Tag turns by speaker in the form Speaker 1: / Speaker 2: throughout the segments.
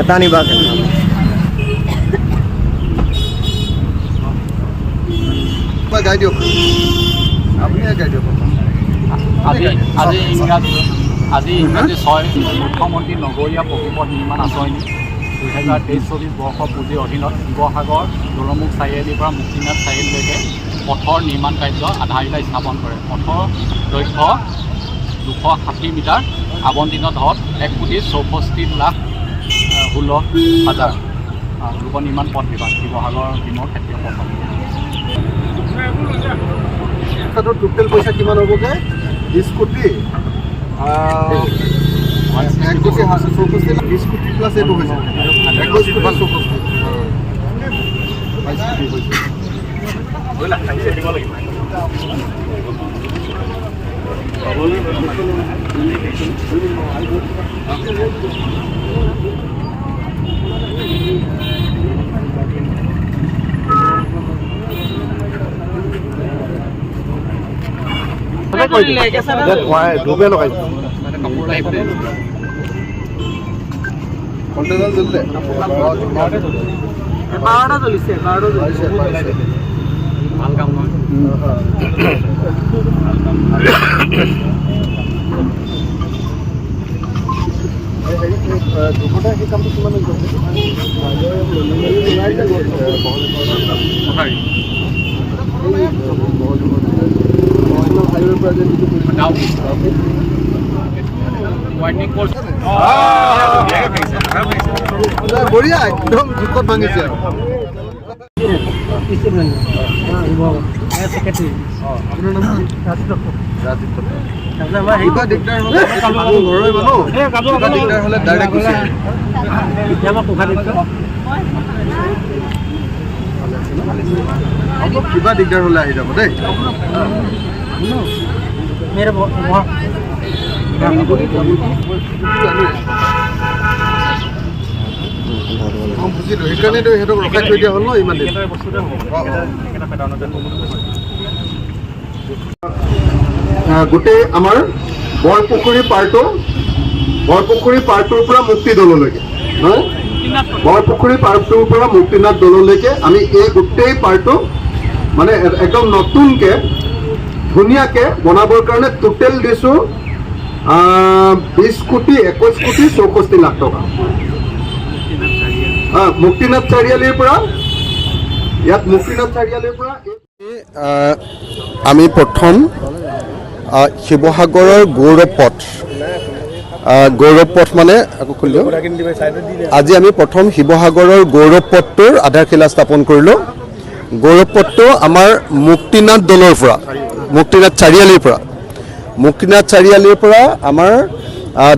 Speaker 1: জানিবা
Speaker 2: গাই দিয়ক আপুনি গাই দিয়ক
Speaker 3: আজি ইংৰাজী 6 মুখ্যমন্ত্ৰী নগৰীয়া পকীপথ নিৰ্মাণ আঁচনি 2023-24 বৰ্ষ পুঁজিৰ অধীনত শিৱসাগৰ দৌলমুখ চাৰিআলিৰ পৰা মুক্তিনাথ চাৰিআলিলৈকে পথৰ নিৰ্মাণ কাৰ্য আধাৰশিলা স্থাপন কৰে। পথৰ দৈৰ্ঘ্য 260 মিটাৰ, আবণ্টিত ধন 1,64,16,000 লোক নিৰ্মাণ পথ বিভাগ শিৱসাগৰ টিমৰ ক্ষেত্ৰীয় প্ৰথম।
Speaker 2: টোটেল পইচা কিমান হ'বগৈ? 20 কোটি 20 কোটি প্লাছ এইটো হৈছে 21 কোটি
Speaker 1: ডুবে লগাইছে
Speaker 2: কণ্টেইনাৰ জ্বলিলে
Speaker 1: 12টা জ্বলিছে
Speaker 2: ভাল কাম নহয় দুঘণ্টা সেই কামটো কিমান বঢ়িয়া একদম জোখত ভাঙিছে আপোনাৰ নাম কিবা দিগদাৰ হ'লে ঘৰৰে মানুহ কিবা দিগদাৰ হ'লে ডাইৰেক্ট গুচি কিবা দিগদাৰ হ'লে আহি যাব দেই বুজিলোঁ সেইকাৰণেতো সিহঁতক ৰখাই থৈ দিয়া হ'ল ন ইমান দিন গোটেই আমাৰ বৰপুখুৰী পাৰ্টটোৰ পৰা মুক্তি দললৈকে নহয় বৰপুখুৰী পাৰ্টটোৰ পৰা মুক্তিনাথ দললৈকে আমি এই গোটেই পাৰ্টটো মানে একদম নতুনকৈ ধুনীয়াকৈ বনাবৰ কাৰণে টোটেল দিছোঁ 20 কোটি 21 কোটি 64 লাখ টকা মুক্তিনাথ চাৰিআলিৰ পৰা আমি প্ৰথম শিৱসাগৰৰ গৌৰৱ পথ মানে আকৌ খুলিলোঁ আজি আমি প্ৰথম শিৱসাগৰৰ গৌৰৱ পথটোৰ আধাৰশিলা স্থাপন কৰিলোঁ। গৌৰৱ পথটো আমাৰ মুক্তিনাথ দলৰ পৰা মুক্তিনাথ চাৰিআলিৰ পৰা আমাৰ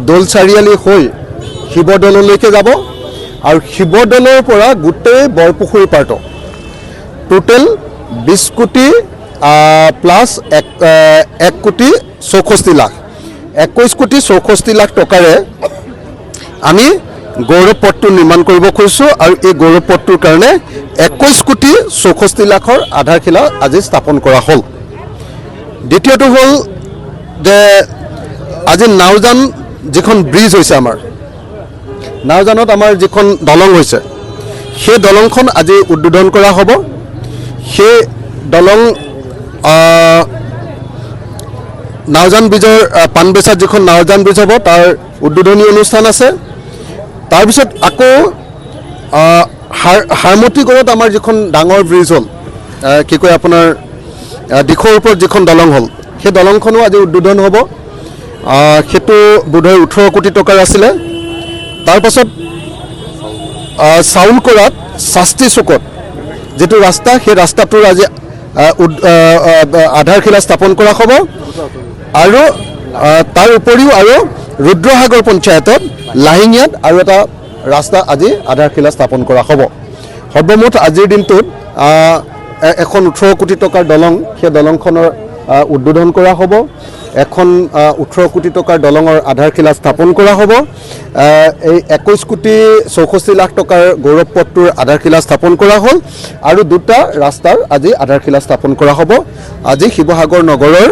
Speaker 2: দৌল চাৰিআলি হৈ শিৱদৌললৈকে যাব আৰু শিৱদৌলৰ পৰা গোটেই বৰপুখুৰী পাৰ্ট টোটেল 20 কোটি প্লাছ 1 কোটি 64 লাখ 21 কোটি 64 লাখ টকাৰে আমি গৌৰৱ পথটো নিৰ্মাণ কৰিব খুজিছোঁ আৰু এই গৌৰৱ পথটোৰ কাৰণে 21 কোটি 64 লাখৰ আধাৰশিলা আজি স্থাপন কৰা হ'ল। দ্বিতীয়টো হ'ল যে আজি নাওজান যিখন ব্ৰিজ হৈছে আমাৰ নাওজানত আমাৰ যিখন দলং হৈছে সেই দলংখন আজি উদ্বোধন কৰা হ'ব। সেই দলং নাওজান ব্ৰিজৰ পাণবেচাত যিখন নাওজান ব্ৰিজ হ'ব তাৰ উদ্বোধনী অনুষ্ঠান আছে। তাৰপিছত আকৌ হাৰমতিগড়ত আমাৰ যিখন ডাঙৰ ব্ৰিজ হ'ল কি কয় আপোনাৰ দিখৌৰ ওপৰত যিখন দলং হ'ল সেই দলংখনো আজি উদ্বোধন হ'ব। সেইটো বোধহয় 18 কোটি টকাৰ আছিলে। তাৰপাছত চাউলকৰাত শাস্তি চুকত যিটো ৰাস্তা সেই ৰাস্তাটোৰ আজি আধাৰশিলা স্থাপন কৰা হ'ব আৰু তাৰ উপৰিও আৰু ৰুদ্ৰসাগৰ পঞ্চায়তত লাহিঙিয়াত আৰু এটা ৰাস্তা আজি আধাৰশিলা স্থাপন কৰা হ'ব। সৰ্বমুঠ আজিৰ দিনটোত এখন 18 কোটি টকাৰ দলং সেই দলংখনৰ উদ্বোধন কৰা হ'ব। এখন 18 কোটি টকাৰ দলঙৰ আধাৰশিলা স্থাপন কৰা হ'ব। এই 21 কোটি 64 লাখ টকাৰ গৌৰৱ পথটোৰ আধাৰশিলা স্থাপন কৰা হ'ল আৰু দুটা ৰাস্তাৰ আজি আধাৰশিলা স্থাপন কৰা হ'ব। আজি শিৱসাগৰ নগৰৰ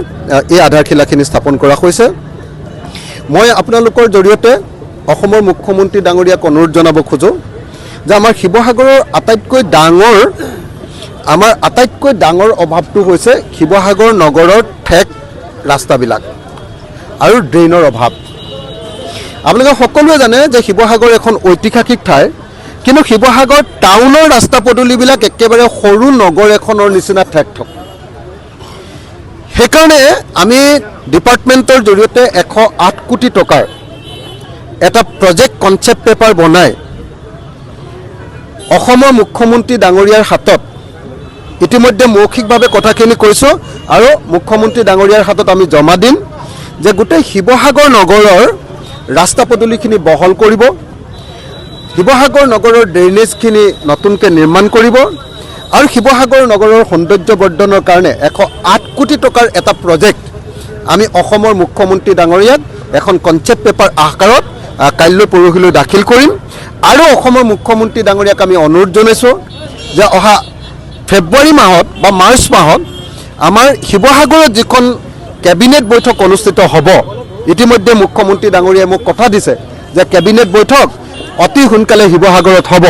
Speaker 2: এই আধাৰশিলাখিনি স্থাপন কৰা হৈছে। মই আপোনালোকৰ জৰিয়তে অসমৰ মুখ্যমন্ত্ৰী ডাঙৰীয়াক অনুৰোধ জনাব খোজোঁ যে আমাৰ শিৱসাগৰৰ আটাইতকৈ ডাঙৰ অভাৱটো হৈছে শিৱসাগৰ নগৰৰ ঠেক ৰাস্তাবিলাক আৰু ড্ৰেইনৰ অভাৱ। আপোনালোকে সকলোৱে জানে যে শিৱসাগৰ এখন ঐতিহাসিক ঠাই, কিন্তু শিৱসাগৰ টাউনৰ ৰাস্তা পদূলিবিলাক একেবাৰে সৰু নগৰ এখনৰ নিচিনা ঠেক ঠক। সেইকাৰণে আমি ডিপাৰ্টমেণ্টৰ জৰিয়তে 108 কোটি টকাৰ এটা প্ৰজেক্ট কনচেপ্ট পেপাৰ বনাই অসমৰ মুখ্যমন্ত্ৰী ডাঙৰীয়াৰ হাতত ইতিমধ্যে মৌখিকভাৱে কথাখিনি কৈছোঁ আৰু মুখ্যমন্ত্ৰী ডাঙৰীয়াৰ হাতত আমি জমা দিম যে গোটেই শিৱসাগৰ নগৰৰ ৰাস্তা পদূলিখিনি বহল কৰিব, শিৱসাগৰ নগৰৰ ড্ৰেইনেজখিনি নতুনকৈ নিৰ্মাণ কৰিব আৰু শিৱসাগৰ নগৰৰ সৌন্দৰ্য বৰ্ধনৰ কাৰণে 108 কোটি টকাৰ এটা প্ৰজেক্ট আমি অসমৰ মুখ্যমন্ত্ৰী ডাঙৰীয়াক এখন কনচেপ্ট পেপাৰ আকাৰত কাইলৈ পৰহিলৈ দাখিল কৰিম। আৰু অসমৰ মুখ্যমন্ত্ৰী ডাঙৰীয়াক আমি অনুৰোধ জনাইছোঁ যে অহা ফেব্ৰুৱাৰী মাহত বা মাৰ্চ মাহত আমাৰ শিৱসাগৰত যিখন কেবিনেট বৈঠক অনুষ্ঠিত হ'ব, ইতিমধ্যে মুখ্যমন্ত্ৰী ডাঙৰীয়াই মোক কথা দিছে যে কেবিনেট বৈঠক অতি সোনকালে শিৱসাগৰত হ'ব।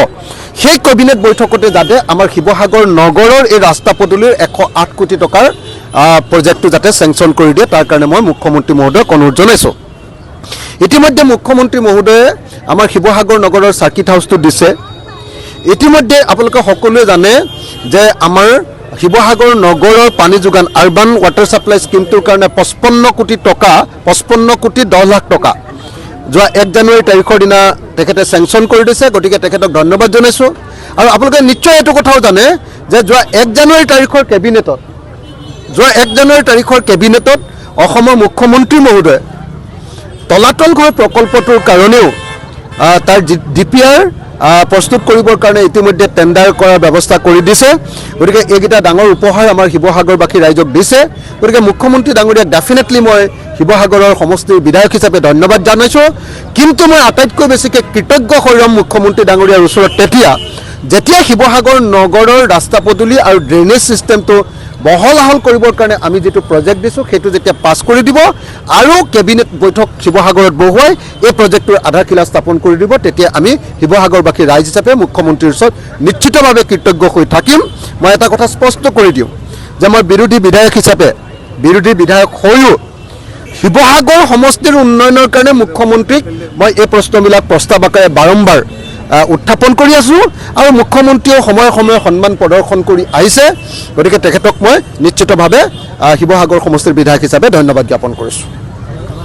Speaker 2: সেই কেবিনেট বৈঠকতে যাতে আমাৰ শিৱসাগৰ নগৰৰ এই ৰাস্তা পদূলিৰ 108 কোটি টকাৰ প্ৰজেক্টটো যাতে চেংচন কৰি দিয়ে, তাৰ কাৰণে মই মুখ্যমন্ত্ৰী মহোদয়ক অনুৰোধ জনাইছোঁ। ইতিমধ্যে মুখ্যমন্ত্ৰী মহোদয়ে আমাৰ শিৱসাগৰ নগৰৰ চাৰ্কিট হাউচটো দিছে। ইতিমধ্যে আপোনালোকে সকলোৱে জানে যে আমাৰ শিৱসাগৰ নগৰৰ পানী যোগান আৰ্বান ৱাটাৰ ছাপ্লাই স্কিমটোৰ কাৰণে 55 কোটি 10 লাখ টকা যোৱা 1 জানুৱাৰী তাৰিখৰ দিনা তেখেতে চেংচন কৰি দিছে। গতিকে তেখেতক ধন্যবাদ জনাইছোঁ। আৰু আপোনালোকে নিশ্চয় এইটো কথাও জানে যে যোৱা 1 জানুৱাৰী তাৰিখৰ কেবিনেটত অসমৰ মুখ্যমন্ত্ৰী মহোদয়ে তলাতল ঘৰ প্ৰকল্পটোৰ কাৰণেও তাৰ DPR প্ৰস্তুত কৰিবৰ কাৰণে ইতিমধ্যে টেণ্ডাৰ কৰাৰ ব্যৱস্থা কৰি দিছে। গতিকে এইকেইটা ডাঙৰ উপহাৰ আমাৰ শিৱসাগৰবাসী ৰাইজক দিছে। গতিকে মুখ্যমন্ত্ৰী ডাঙৰীয়াক ডেফিনেটলি মই শিৱসাগৰৰ সমষ্টিৰ বিধায়ক হিচাপে ধন্যবাদ জনাইছোঁ। কিন্তু মই আটাইতকৈ বেছিকৈ কৃতজ্ঞ হৈ ৰ'ম মুখ্যমন্ত্ৰী ডাঙৰীয়াৰ ওচৰত যেতিয়া শিৱসাগৰ নগৰৰ ৰাস্তা পদূলি আৰু ড্ৰেইনেজ ছিষ্টেমটো বহল আহল কৰিবৰ কাৰণে আমি যিটো প্ৰজেক্ট দিছোঁ সেইটো যেতিয়া পাছ কৰি দিব আৰু কেবিনেট বৈঠক শিৱসাগৰত বহুৱাই এই প্ৰজেক্টটোৰ আধাৰশিলা স্থাপন কৰি দিব, তেতিয়া আমি শিৱসাগৰবাসী ৰাইজ হিচাপে মুখ্যমন্ত্ৰীৰ ওচৰত নিশ্চিতভাৱে কৃতজ্ঞ হৈ থাকিম। মই এটা কথা স্পষ্ট কৰি দিওঁ যে মই বিৰোধী বিধায়ক হৈও শিৱসাগৰ সমষ্টিৰ উন্নয়নৰ কাৰণে মুখ্যমন্ত্ৰীক মই এই প্ৰশ্নবিলাক প্ৰস্তাৱ আকাৰে বাৰম্বাৰ উত্থাপন কৰি আছোঁ আৰু মুখ্যমন্ত্ৰীয়েও সময়ে সময়ে সন্মান প্ৰদৰ্শন কৰি আহিছে। গতিকে তেখেতক মই নিশ্চিতভাৱে শিৱসাগৰ সমষ্টিৰ বিধায়ক হিচাপে ধন্যবাদ জ্ঞাপন কৰিছোঁ।